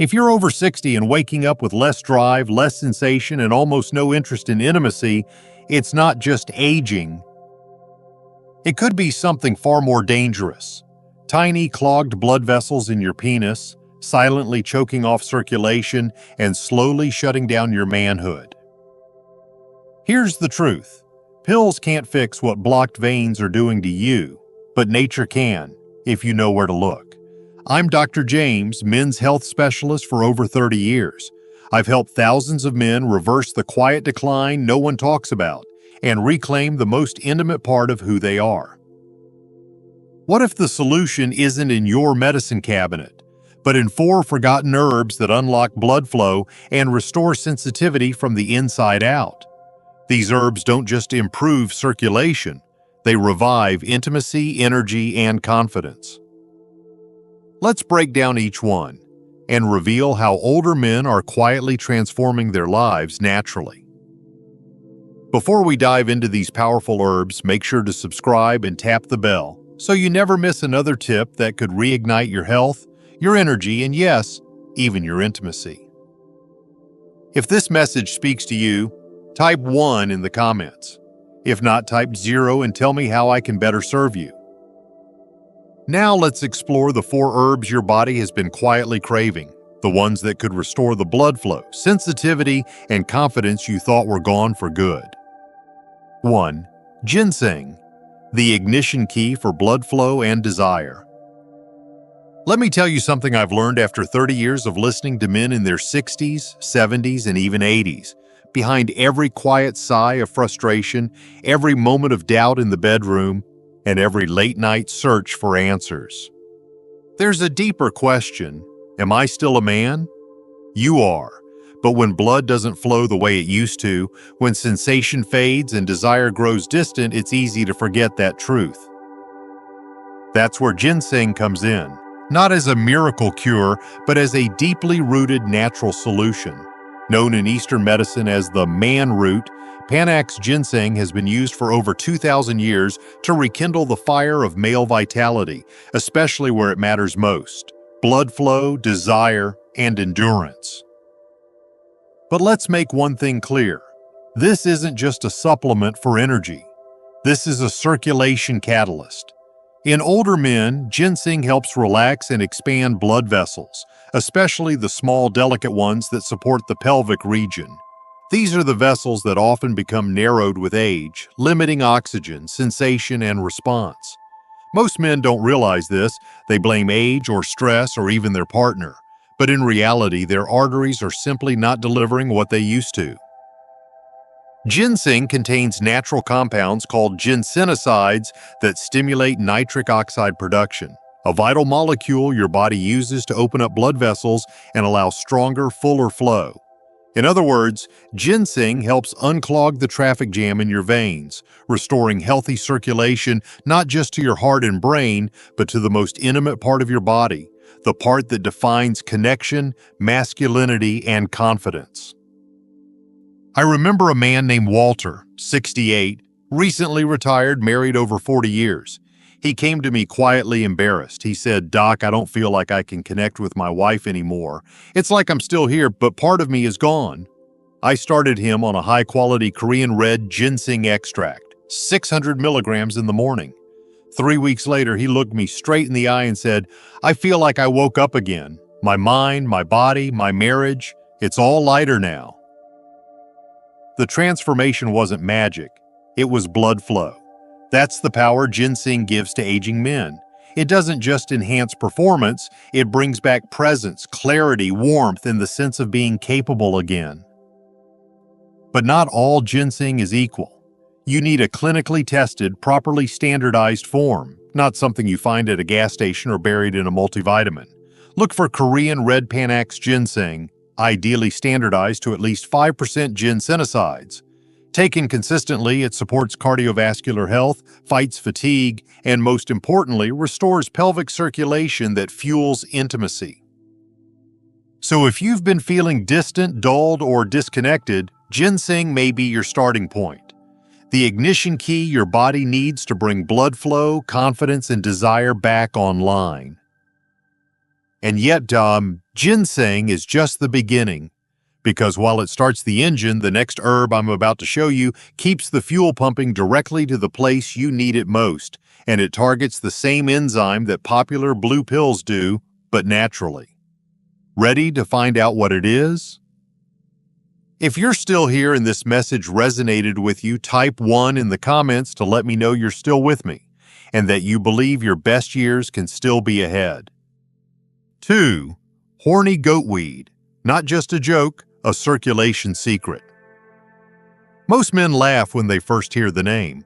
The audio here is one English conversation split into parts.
If you're over 60 and waking up with less drive, less sensation, and almost no interest in intimacy, it's not just aging. It could be something far more dangerous. Tiny clogged blood vessels in your penis, silently choking off circulation and slowly shutting down your manhood. Here's the truth. Pills can't fix what blocked veins are doing to you, but nature can, if you know where to look. I'm Dr. James, men's health specialist for over 30 years. I've helped thousands of men reverse the quiet decline no one talks about and reclaim the most intimate part of who they are. What if the solution isn't in your medicine cabinet, but in 4 forgotten herbs that unlock blood flow and restore sensitivity from the inside out? These herbs don't just improve circulation, they revive intimacy, energy, and confidence. Let's break down each one and reveal how older men are quietly transforming their lives naturally. Before we dive into these powerful herbs, make sure to subscribe and tap the bell so you never miss another tip that could reignite your health, your energy, and yes, even your intimacy. If this message speaks to you, type 1 in the comments. If not, type 0 and tell me how I can better serve you. Now let's explore the 4 herbs your body has been quietly craving, the ones that could restore the blood flow, sensitivity, and confidence you thought were gone for good. 1. Ginseng, the ignition key for blood flow and desire. Let me tell you something I've learned after 30 years of listening to men in their 60s, 70s, and even 80s. Behind every quiet sigh of frustration, every moment of doubt in the bedroom, and every late-night search for answers, there's a deeper question. Am I still a man? You are. But when blood doesn't flow the way it used to, when sensation fades and desire grows distant, it's easy to forget that truth. That's where ginseng comes in, not as a miracle cure, but as a deeply rooted natural solution. Known in Eastern medicine as the man root, Panax ginseng has been used for over 2,000 years to rekindle the fire of male vitality, especially where it matters most: blood flow, desire, and endurance. But let's make one thing clear. This isn't just a supplement for energy. This is a circulation catalyst. In older men, ginseng helps relax and expand blood vessels, especially the small, delicate ones that support the pelvic region. These are the vessels that often become narrowed with age, limiting oxygen, sensation, and response. Most men don't realize this. They blame age or stress or even their partner. But in reality, their arteries are simply not delivering what they used to. Ginseng contains natural compounds called ginsenosides that stimulate nitric oxide production, a vital molecule your body uses to open up blood vessels and allow stronger, fuller flow. In other words, ginseng helps unclog the traffic jam in your veins, restoring healthy circulation not just to your heart and brain, but to the most intimate part of your body, the part that defines connection, masculinity, and confidence. I remember a man named Walter, 68, recently retired, married over 40 years. He came to me quietly embarrassed. He said, "Doc, I don't feel like I can connect with my wife anymore. It's like I'm still here, but part of me is gone." I started him on a high-quality Korean red ginseng extract, 600 milligrams in the morning. 3 weeks later, he looked me straight in the eye and said, "I feel like I woke up again. My mind, my body, my marriage, it's all lighter now." The transformation wasn't magic. It was blood flow. That's the power ginseng gives to aging men. It doesn't just enhance performance, it brings back presence, clarity, warmth, and the sense of being capable again. But not all ginseng is equal. You need a clinically tested, properly standardized form, not something you find at a gas station or buried in a multivitamin. Look for Korean red Panax ginseng, ideally standardized to at least 5% ginsenosides. Taken consistently, it supports cardiovascular health, fights fatigue, and most importantly, restores pelvic circulation that fuels intimacy. So if you've been feeling distant, dulled, or disconnected, ginseng may be your starting point. The ignition key your body needs to bring blood flow, confidence, and desire back online. And yet, ginseng is just the beginning, because while it starts the engine, the next herb I'm about to show you keeps the fuel pumping directly to the place you need it most, and it targets the same enzyme that popular blue pills do, but naturally. Ready to find out what it is? If you're still here and this message resonated with you, type 1 in the comments to let me know you're still with me and that you believe your best years can still be ahead. 2. Horny goatweed. Not just a joke, a circulation secret. Most men laugh when they first hear the name.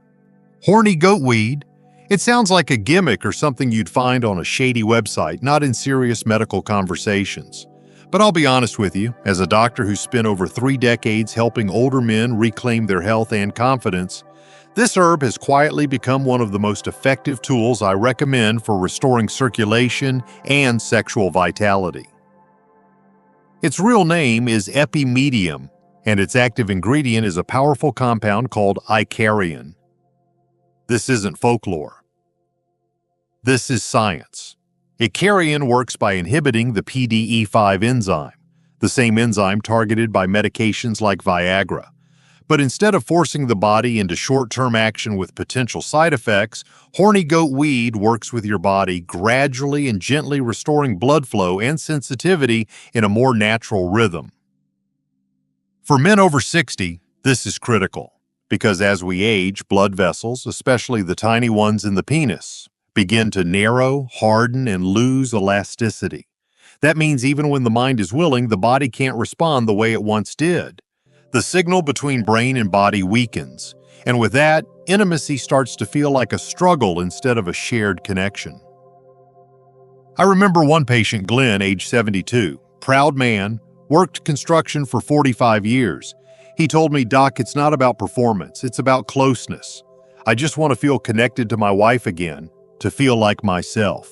Horny goatweed? It sounds like a gimmick or something you'd find on a shady website, not in serious medical conversations. But I'll be honest with you, as a doctor who spent over 3 decades helping older men reclaim their health and confidence, this herb has quietly become one of the most effective tools I recommend for restoring circulation and sexual vitality. Its real name is epimedium, and its active ingredient is a powerful compound called icariin. This isn't folklore. This is science. Icariin works by inhibiting the PDE5 enzyme, the same enzyme targeted by medications like Viagra. But instead of forcing the body into short-term action with potential side effects, horny goatweed works with your body, gradually and gently restoring blood flow and sensitivity in a more natural rhythm. For men over 60, this is critical, because as we age, blood vessels, especially the tiny ones in the penis, begin to narrow, harden, and lose elasticity. That means even when the mind is willing, the body can't respond the way it once did. The signal between brain and body weakens, and with that, intimacy starts to feel like a struggle instead of a shared connection. I remember one patient, Glenn, age 72, proud man, worked construction for 45 years. He told me, "Doc, it's not about performance, it's about closeness. I just want to feel connected to my wife again, to feel like myself."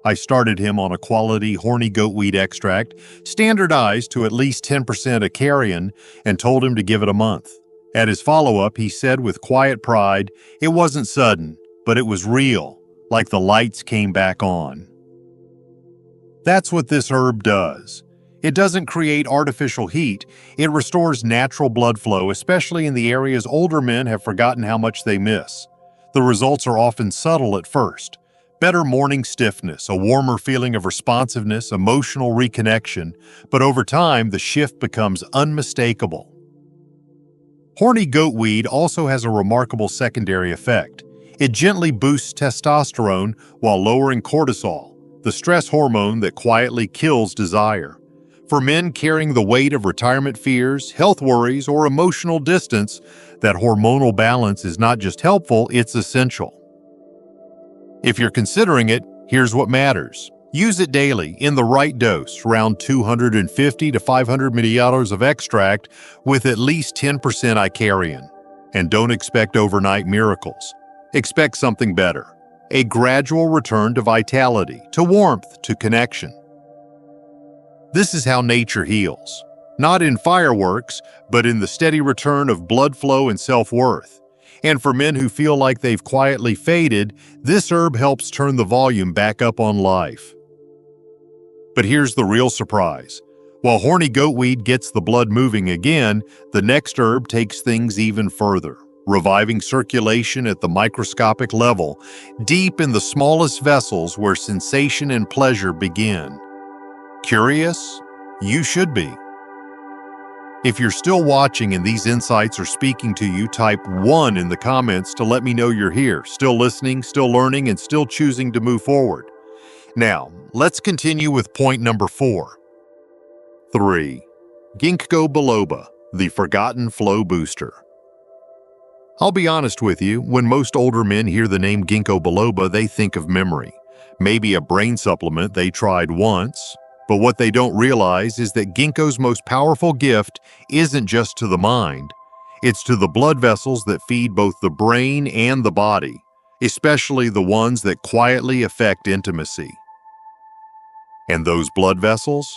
I started him on a quality horny goatweed extract, standardized to at least 10% icariin, and told him to give it a month. At his follow-up, he said with quiet pride, "It wasn't sudden, but it was real, like the lights came back on." That's what this herb does. It doesn't create artificial heat, it restores natural blood flow, especially in the areas older men have forgotten how much they miss. The results are often subtle at first. Better morning stiffness, a warmer feeling of responsiveness, emotional reconnection, but over time the shift becomes unmistakable. Horny goatweed also has a remarkable secondary effect. It gently boosts testosterone while lowering cortisol, the stress hormone that quietly kills desire. For men carrying the weight of retirement fears, health worries, or emotional distance, that hormonal balance is not just helpful, it's essential. If you're considering it, here's what matters. Use it daily in the right dose, around 250 to 500 milliliters of extract with at least 10% icariin. And don't expect overnight miracles. Expect something better. A gradual return to vitality, to warmth, to connection. This is how nature heals. Not in fireworks, but in the steady return of blood flow and self-worth. And for men who feel like they've quietly faded, this herb helps turn the volume back up on life. But here's the real surprise. While horny goatweed gets the blood moving again, the next herb takes things even further, reviving circulation at the microscopic level, deep in the smallest vessels where sensation and pleasure begin. Curious? You should be. If you're still watching and these insights are speaking to you, type 1 in the comments to let me know you're here, still listening, still learning, and still choosing to move forward. Now, let's continue with point number 4. 3. Ginkgo biloba, the forgotten flow booster. I'll be honest with you, when most older men hear the name Ginkgo biloba, they think of memory. Maybe a brain supplement they tried once. But what they don't realize is that ginkgo's most powerful gift isn't just to the mind. It's to the blood vessels that feed both the brain and the body, especially the ones that quietly affect intimacy. And those blood vessels?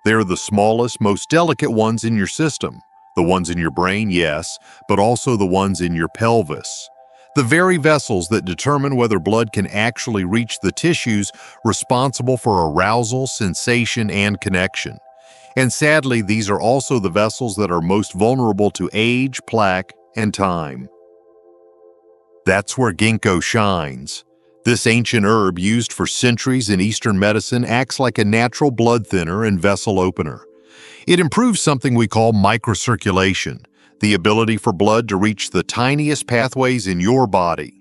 They're the smallest, most delicate ones in your system. The ones in your brain, yes, but also the ones in your pelvis. the very vessels that determine whether blood can actually reach the tissues responsible for arousal, sensation, and connection. And sadly, these are also the vessels that are most vulnerable to age, plaque, and time. That's where ginkgo shines. This ancient herb used for centuries in Eastern medicine acts like a natural blood thinner and vessel opener. It improves something we call microcirculation, the ability for blood to reach the tiniest pathways in your body.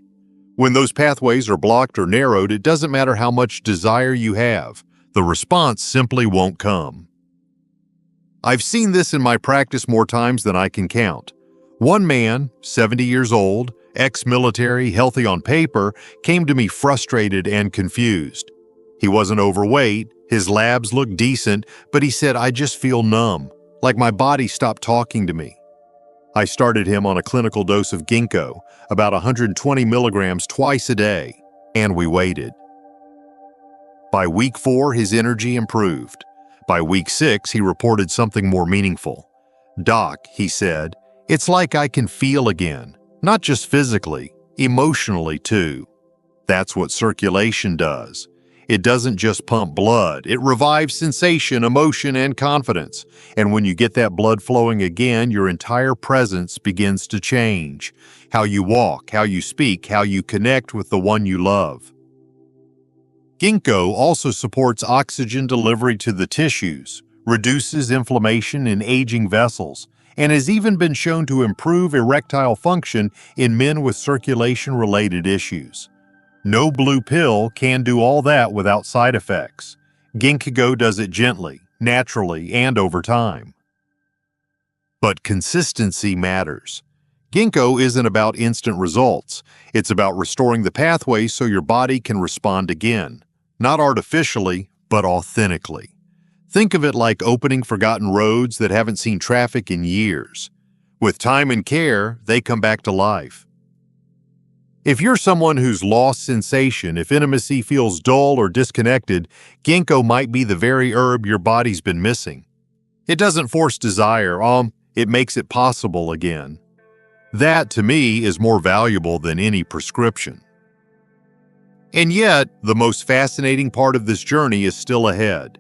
When those pathways are blocked or narrowed, it doesn't matter how much desire you have. The response simply won't come. I've seen this in my practice more times than I can count. One man, 70 years old, ex-military, healthy on paper, came to me frustrated and confused. He wasn't overweight, his labs looked decent, but he said, "I just feel numb, like my body stopped talking to me." I started him on a clinical dose of ginkgo, about 120 milligrams twice a day, and we waited. By week 4, his energy improved. By week 6, he reported something more meaningful. "Doc," he said, "it's like I can feel again, not just physically, emotionally too." That's what circulation does. It doesn't just pump blood, it revives sensation, emotion, and confidence. And when you get that blood flowing again, your entire presence begins to change. How you walk, how you speak, how you connect with the one you love. Ginkgo also supports oxygen delivery to the tissues, reduces inflammation in aging vessels, and has even been shown to improve erectile function in men with circulation-related issues. No blue pill can do all that without side effects. Ginkgo does it gently, naturally, and over time. But consistency matters. Ginkgo isn't about instant results. It's about restoring the pathways so your body can respond again. Not artificially, but authentically. Think of it like opening forgotten roads that haven't seen traffic in years. With time and care, they come back to life. If you're someone who's lost sensation, if intimacy feels dull or disconnected, ginkgo might be the very herb your body's been missing. It doesn't force desire, it makes it possible again. That, to me, is more valuable than any prescription. And yet, the most fascinating part of this journey is still ahead.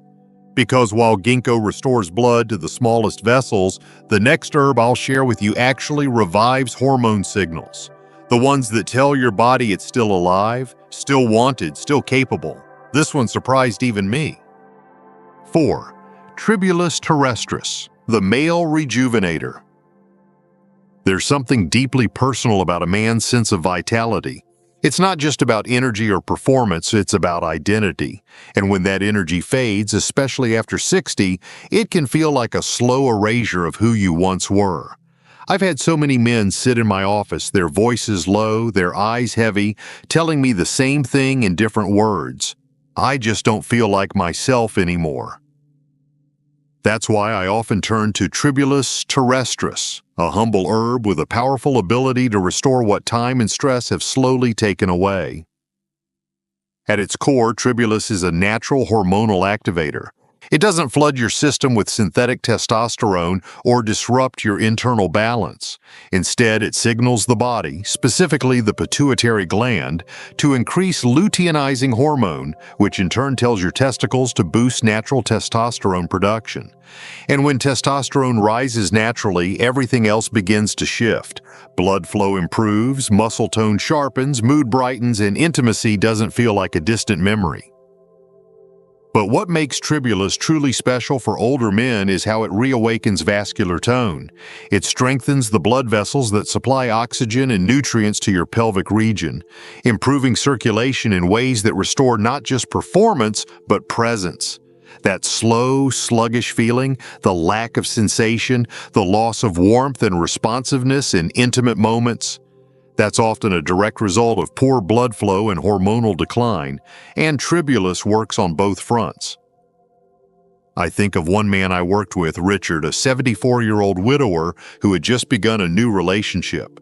Because while ginkgo restores blood to the smallest vessels, the next herb I'll share with you actually revives hormone signals. The ones that tell your body it's still alive, still wanted, still capable. This one surprised even me. 4. Tribulus terrestris, the male rejuvenator. There's something deeply personal about a man's sense of vitality. It's not just about energy or performance, it's about identity. And when that energy fades, especially after 60, it can feel like a slow erasure of who you once were. I've had so many men sit in my office, their voices low, their eyes heavy, telling me the same thing in different words. I just don't feel like myself anymore. That's why I often turn to Tribulus terrestris, a humble herb with a powerful ability to restore what time and stress have slowly taken away. At its core, Tribulus is a natural hormonal activator. It doesn't flood your system with synthetic testosterone or disrupt your internal balance. Instead, it signals the body, specifically the pituitary gland, to increase luteinizing hormone, which in turn tells your testicles to boost natural testosterone production. And when testosterone rises naturally, everything else begins to shift. Blood flow improves, muscle tone sharpens, mood brightens, and intimacy doesn't feel like a distant memory. But what makes Tribulus truly special for older men is how it reawakens vascular tone. It strengthens the blood vessels that supply oxygen and nutrients to your pelvic region, improving circulation in ways that restore not just performance, but presence. That slow, sluggish feeling, the lack of sensation, the loss of warmth and responsiveness in intimate moments, that's often a direct result of poor blood flow and hormonal decline, and Tribulus works on both fronts. I think of one man I worked with, Richard, a 74-year-old widower who had just begun a new relationship.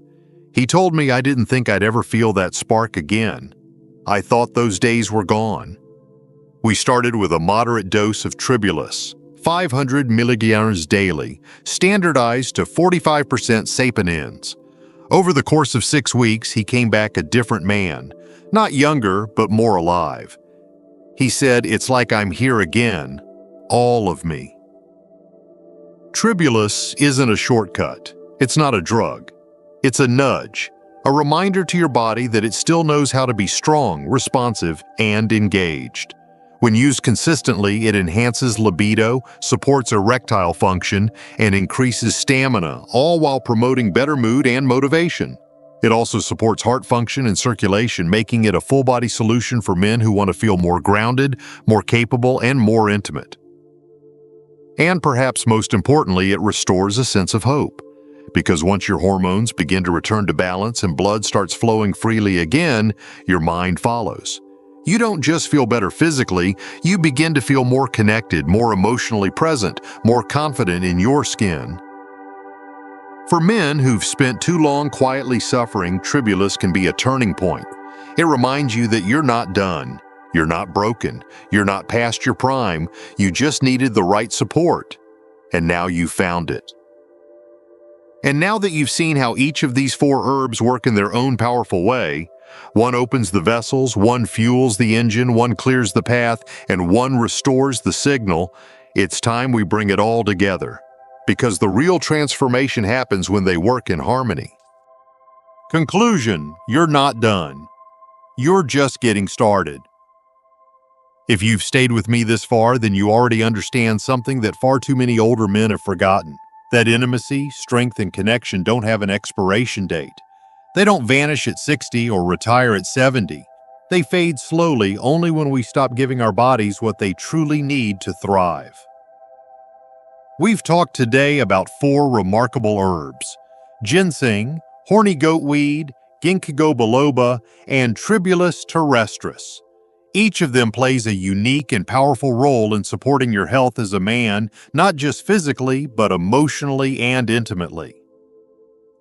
He told me I didn't think I'd ever feel that spark again. I thought those days were gone. We started with a moderate dose of Tribulus, 500 milligrams daily, standardized to 45% saponins. Over the course of 6 weeks, he came back a different man, not younger, but more alive. He said, "It's like I'm here again, all of me." Tribulus isn't a shortcut. It's not a drug. It's a nudge, a reminder to your body that it still knows how to be strong, responsive, and engaged. When used consistently, it enhances libido, supports erectile function, and increases stamina, all while promoting better mood and motivation. It also supports heart function and circulation, making it a full-body solution for men who want to feel more grounded, more capable, and more intimate. And perhaps most importantly, it restores a sense of hope. Because once your hormones begin to return to balance and blood starts flowing freely again, your mind follows. You don't just feel better physically, you begin to feel more connected, more emotionally present, more confident in your skin. For men who've spent too long quietly suffering, Tribulus can be a turning point. It reminds you that you're not done, you're not broken, you're not past your prime, you just needed the right support, and now you found it. And now that you've seen how each of these 4 herbs work in their own powerful way, one opens the vessels, one fuels the engine, one clears the path, and one restores the signal, it's time we bring it all together. Because the real transformation happens when they work in harmony. Conclusion: you're not done. You're just getting started. If you've stayed with me this far, then you already understand something that far too many older men have forgotten. That intimacy, strength, and connection don't have an expiration date. They don't vanish at 60 or retire at 70. They fade slowly only when we stop giving our bodies what they truly need to thrive. We've talked today about 4 remarkable herbs: ginseng, horny goatweed, ginkgo biloba, and Tribulus terrestris. Each of them plays a unique and powerful role in supporting your health as a man, not just physically, but emotionally and intimately.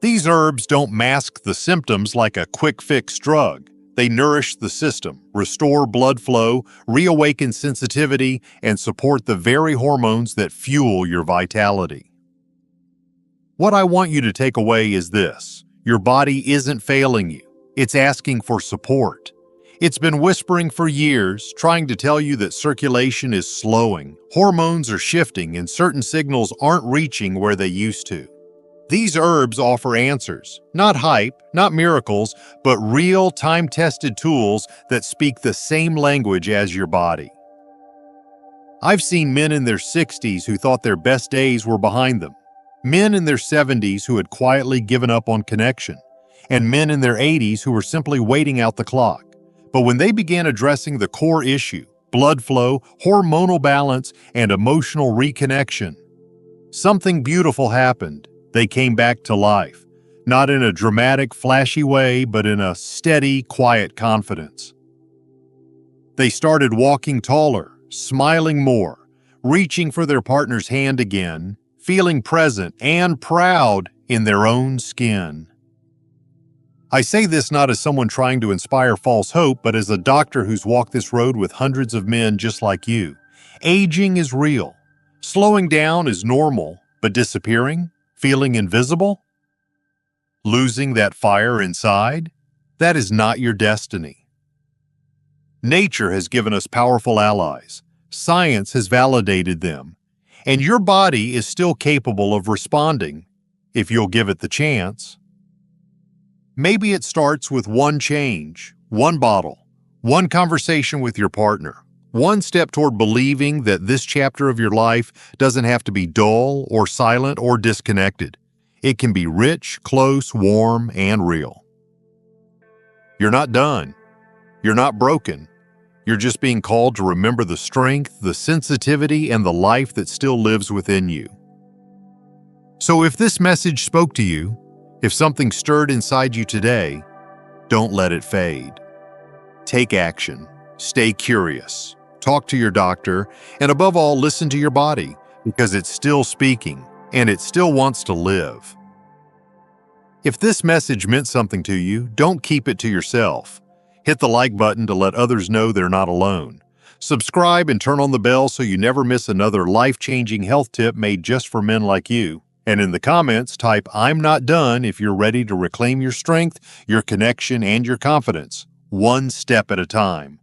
These herbs don't mask the symptoms like a quick-fix drug. They nourish the system, restore blood flow, reawaken sensitivity, and support the very hormones that fuel your vitality. What I want you to take away is this: your body isn't failing you. It's asking for support. It's been whispering for years, trying to tell you that circulation is slowing, hormones are shifting, and certain signals aren't reaching where they used to. These herbs offer answers, not hype, not miracles, but real time-tested tools that speak the same language as your body. I've seen men in their 60s who thought their best days were behind them, men in their 70s who had quietly given up on connection, and men in their 80s who were simply waiting out the clock. But when they began addressing the core issue, blood flow, hormonal balance, and emotional reconnection, something beautiful happened. They came back to life, not in a dramatic, flashy way, but in a steady, quiet confidence. They started walking taller, smiling more, reaching for their partner's hand again, feeling present and proud in their own skin. I say this not as someone trying to inspire false hope, but as a doctor who's walked this road with hundreds of men just like you. Aging is real. Slowing down is normal, but disappearing? Feeling invisible? Losing that fire inside? That is not your destiny. Nature has given us powerful allies. Science has validated them. And your body is still capable of responding, if you'll give it the chance. Maybe it starts with one change, one bottle, one conversation with your partner, one step toward believing that this chapter of your life doesn't have to be dull or silent or disconnected. It can be rich, close, warm, and real. You're not done. You're not broken. You're just being called to remember the strength, the sensitivity, and the life that still lives within you. So if this message spoke to you, if something stirred inside you today, don't let it fade. Take action. Stay curious. Talk to your doctor, and above all, listen to your body, because it's still speaking, and it still wants to live. If this message meant something to you, don't keep it to yourself. Hit the like button to let others know they're not alone. Subscribe and turn on the bell so you never miss another life-changing health tip made just for men like you. And in the comments, type "I'm not done" if you're ready to reclaim your strength, your connection, and your confidence, one step at a time.